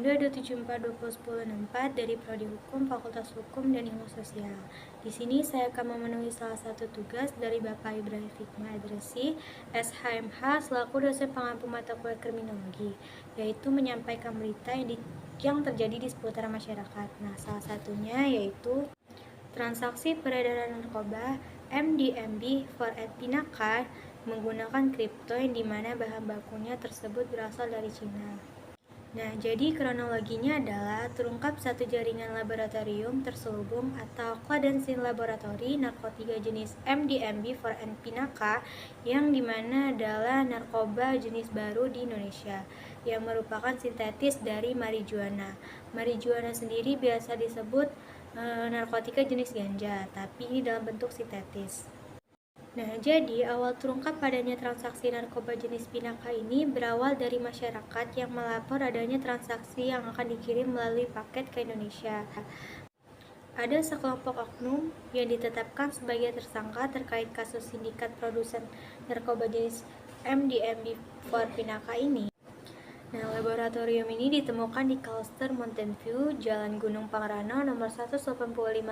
Pemda 274-2010-64 dari Prodi Hukum Fakultas Hukum dan Ilmu Sosial. Di sini saya akan memenuhi salah satu tugas dari Bapak Ibrahim Fikma Adresi, SHMH, selaku dosen pengampu mata kuliah kriminologi, yaitu menyampaikan berita yang terjadi di seputar masyarakat. Nah, salah satunya yaitu transaksi peredaran narkoba MDMB for Pinaka menggunakan kripto yang dimana bahan bakunya tersebut berasal dari Cina. Nah, jadi kronologinya adalah terungkap satu jaringan laboratorium terselubung atau clandestine laboratory narkotika jenis MDMB for Pinaka yang dimana adalah narkoba jenis baru di Indonesia yang merupakan sintetis dari marijuana. Marijuana sendiri biasa disebut narkotika jenis ganja, tapi ini dalam bentuk sintetis. Nah, jadi awal terungkap adanya transaksi narkoba jenis Pinaka ini berawal dari masyarakat yang melapor adanya transaksi yang akan dikirim melalui paket ke Indonesia. Ada sekelompok oknum yang ditetapkan sebagai tersangka terkait kasus sindikat produsen narkoba jenis MDMB for Pinaka ini. Nah, laboratorium ini ditemukan di Cluster Mountain View, Jalan Gunung Pangrango, nomor 185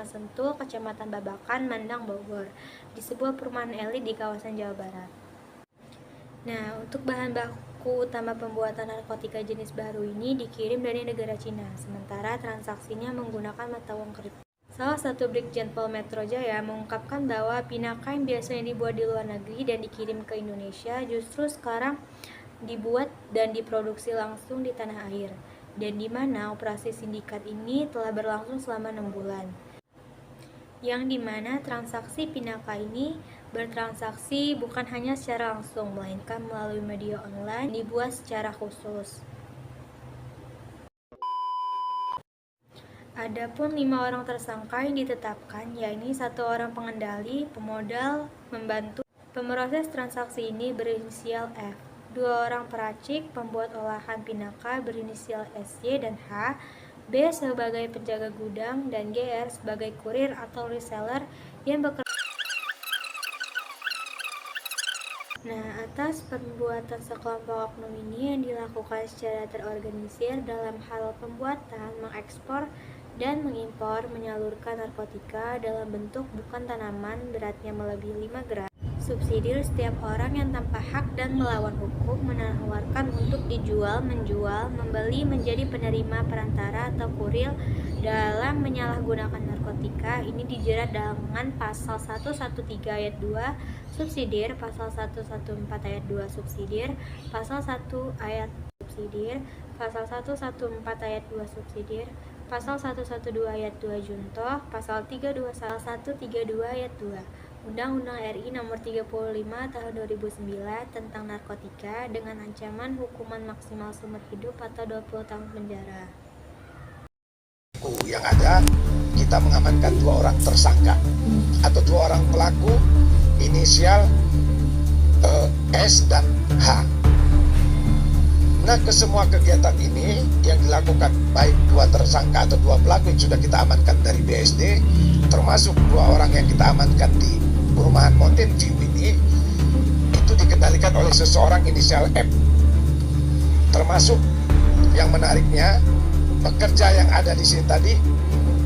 Sentul, Kecamatan Babakan, Mandang, Bogor, di sebuah perumahan elit di kawasan Jawa Barat. Nah, untuk bahan baku utama pembuatan narkotika jenis baru ini dikirim dari negara Cina, sementara transaksinya menggunakan mata uang kripto. Salah satu Brigjen Pol Metro Jaya mengungkapkan bahwa Pinaka yang biasanya dibuat di luar negeri dan dikirim ke Indonesia justru sekarang dibuat dan diproduksi langsung di tanah air, dan di mana operasi sindikat ini telah berlangsung selama 6 bulan. Yang dimana transaksi Pinaka ini bertransaksi bukan hanya secara langsung, melainkan melalui media online dibuat secara khusus. Adapun 5 orang tersangka yang ditetapkan, yakni 1 orang pengendali, pemodal, membantu pemroses transaksi ini berinisial F, 2 orang peracik, pembuat olahan Pinaka berinisial SY dan H, B sebagai penjaga gudang, dan GR sebagai kurir atau reseller yang bekerja. Nah, atas perbuatan sekelompok oknum ini yang dilakukan secara terorganisir dalam hal pembuatan, mengekspor, dan mengimpor, menyalurkan narkotika dalam bentuk bukan tanaman beratnya melebihi 5 gram. Subsidir setiap orang yang tanpa hak dan melawan hukum menawarkan untuk dijual, menjual, membeli menjadi penerima perantara atau kurir dalam menyalahgunakan narkotika ini dijerat dengan pasal 113 ayat 2 subsidir, pasal 114 ayat 2 subsidir, pasal 1 ayat subsidir, pasal 114 ayat 2 subsidir, pasal 112 ayat 2 junto, pasal 321 132 ayat 2 Undang-Undang RI Nomor 35 Tahun 2009 tentang narkotika dengan ancaman hukuman maksimal seumur hidup atau 20 tahun penjara. Yang ada, kita mengamankan 2 orang tersangka atau 2 orang pelaku inisial S dan H. Nah, kesemua kegiatan ini yang dilakukan baik 2 tersangka atau 2 pelaku yang sudah kita amankan dari BSD, termasuk 2 orang yang kita amankan di perumahan Mountain View ini, itu dikendalikan oleh seseorang inisial M. Termasuk yang menariknya, pekerja yang ada di sini tadi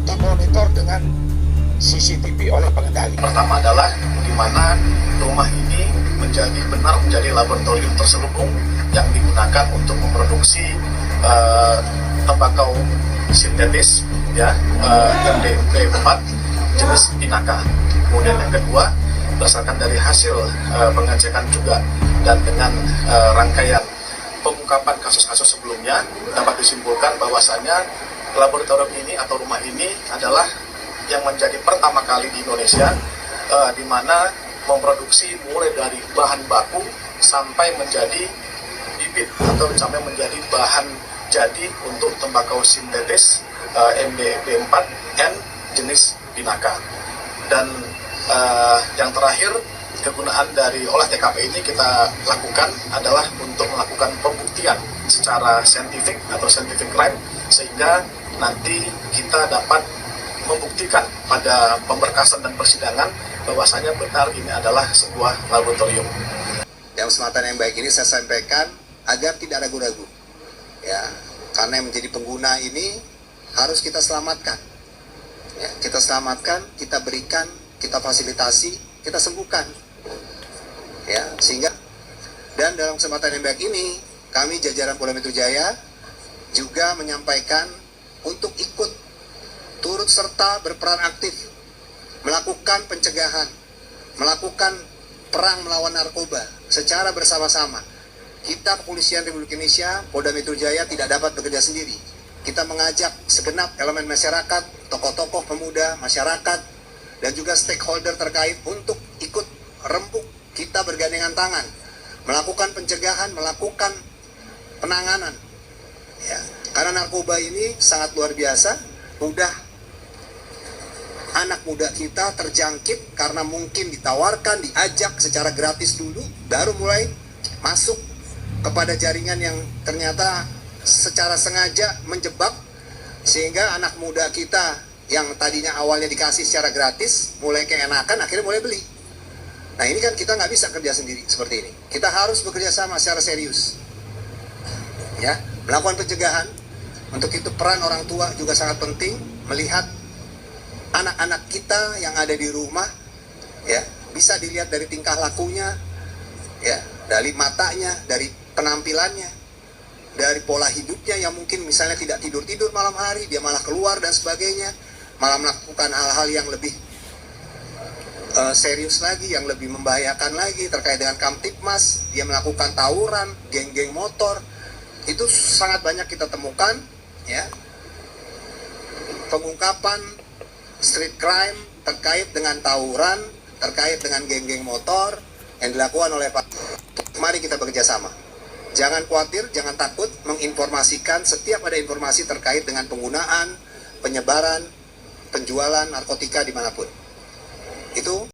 dimonitor dengan CCTV oleh pengendali. Pertama adalah di mana rumah ini benar menjadi laboratorium terselubung yang digunakan untuk memproduksi tembakau sintetis ya, MDMB4 jenis Pinaka. Kemudian yang kedua, berdasarkan dari hasil pengecekan juga dan dengan rangkaian pengungkapan kasus-kasus sebelumnya, dapat disimpulkan bahwasanya laboratorium ini atau rumah ini adalah yang menjadi pertama kali di Indonesia di mana memproduksi mulai dari bahan baku sampai menjadi bibit atau sampai menjadi bahan jadi untuk tembakau sintetis MDMB4N jenis Pinaka. Dan yang terakhir, kegunaan dari olah TKP ini kita lakukan adalah untuk melakukan pembuktian secara saintifik atau scientific crime, sehingga nanti kita dapat membuktikan pada pemberkasan dan persidangan bahwasanya benar ini adalah sebuah laboratorium. Yang sematan yang baik ini saya sampaikan agar tidak ragu-ragu, ya, Karena yang menjadi pengguna ini harus kita selamatkan. Ya, kita selamatkan, kita berikan, kita fasilitasi, kita sembuhkan. Ya, sehingga dan dalam kesempatan yang baik ini kami jajaran Polda Metro Jaya juga menyampaikan untuk ikut turut serta berperan aktif melakukan pencegahan, melakukan perang melawan narkoba secara bersama-sama. Kita Kepolisian Republik Indonesia, Polda Metro Jaya tidak dapat bekerja sendiri. Kita mengajak segenap elemen masyarakat, tokoh-tokoh pemuda, masyarakat, dan juga stakeholder terkait untuk ikut rembuk. Kita bergandengan tangan, melakukan pencegahan, melakukan penanganan. Ya, karena narkoba ini sangat luar biasa, mudah anak muda kita terjangkit karena mungkin ditawarkan, diajak secara gratis dulu, baru mulai masuk kepada jaringan yang ternyata secara sengaja menjebak, sehingga anak muda kita yang tadinya awalnya dikasih secara gratis, mulai keenakan, akhirnya mulai beli. Nah ini kan kita nggak bisa kerja sendiri seperti ini. Kita harus bekerja sama secara serius. Ya, melakukan pencegahan. Untuk itu peran orang tua juga sangat penting, melihat anak-anak kita yang ada di rumah, ya bisa dilihat dari tingkah lakunya, ya dari matanya, dari penampilannya, dari pola hidupnya yang mungkin misalnya tidak tidur malam hari, dia malah keluar dan sebagainya, malah melakukan hal-hal yang lebih serius lagi, yang lebih membahayakan lagi terkait dengan Kamtipmas, dia melakukan tawuran, geng-geng motor, itu sangat banyak kita temukan, ya pengungkapan street crime terkait dengan tawuran, terkait dengan geng-geng motor yang dilakukan oleh Pak. Mari kita bekerja sama. Jangan khawatir, jangan takut menginformasikan setiap ada informasi terkait dengan penggunaan, penyebaran, penjualan narkotika dimanapun. Itu